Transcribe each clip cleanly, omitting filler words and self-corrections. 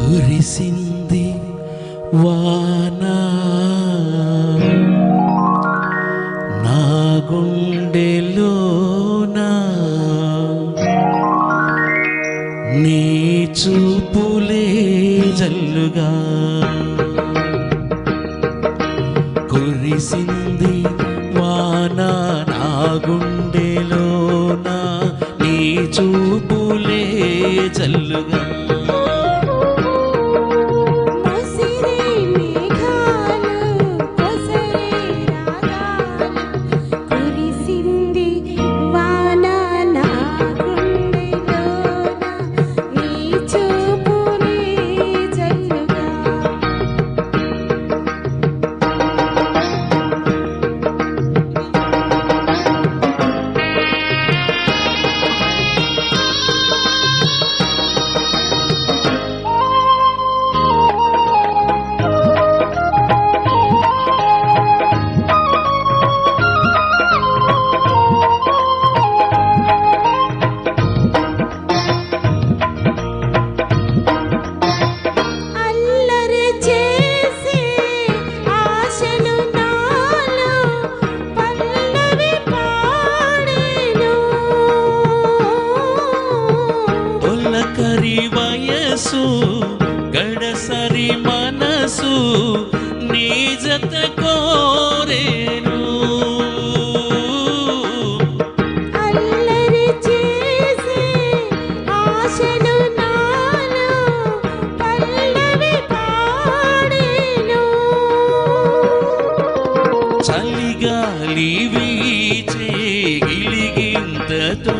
కురిసింది వానా నా గుండెలోనా, నీ చూపులే జల్లుగా. కురిసింది వానా నా గుండెలోనా, నీ చూపులే జల్లుగా. కరి వయసు గడసరి మనసు నీ జత కోరేను. అల్లరి చేసే ఆశలు నాలో పల్లవి పాడేను. చలిగాలి వీచే గిలిగింతతో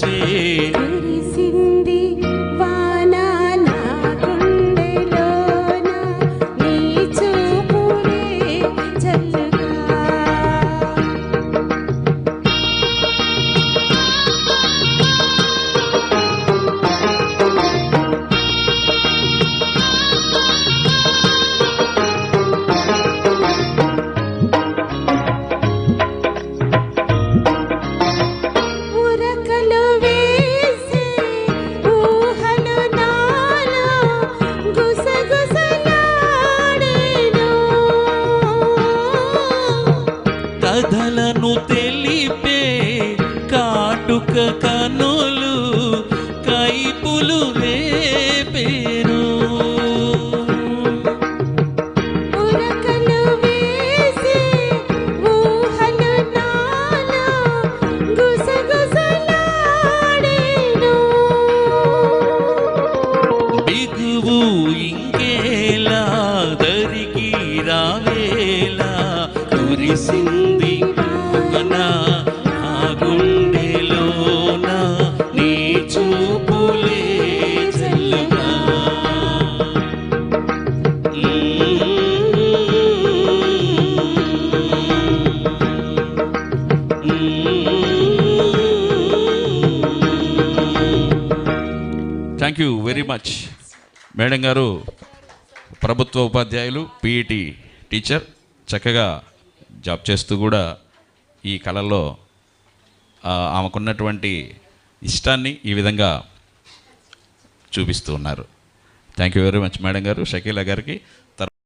చే కథలను తెలిపే కాటుక కనులు కైపులు రేపేను. ఉరకలు వేసే ఊహలు నాలో గుసగుసలాడేను. బిగువు ఇంకేలా దరికి రావేలా, కురిసింది వానా నా గుండెలోనా, నీ చూపులే జల్లుగా. Thank you very much madam గారు. ప్రభుత్వ ఉపాధ్యాయులు, పీఈటీ టీచర్, చక్కగా జాబ్ చేస్తూ కూడా ఈ కళల్లో ఆమెకున్నటువంటి ఇష్టాన్ని ఈ విధంగా చూపిస్తూ ఉన్నారు. Thank you very much madam గారు. షకీలా గారికి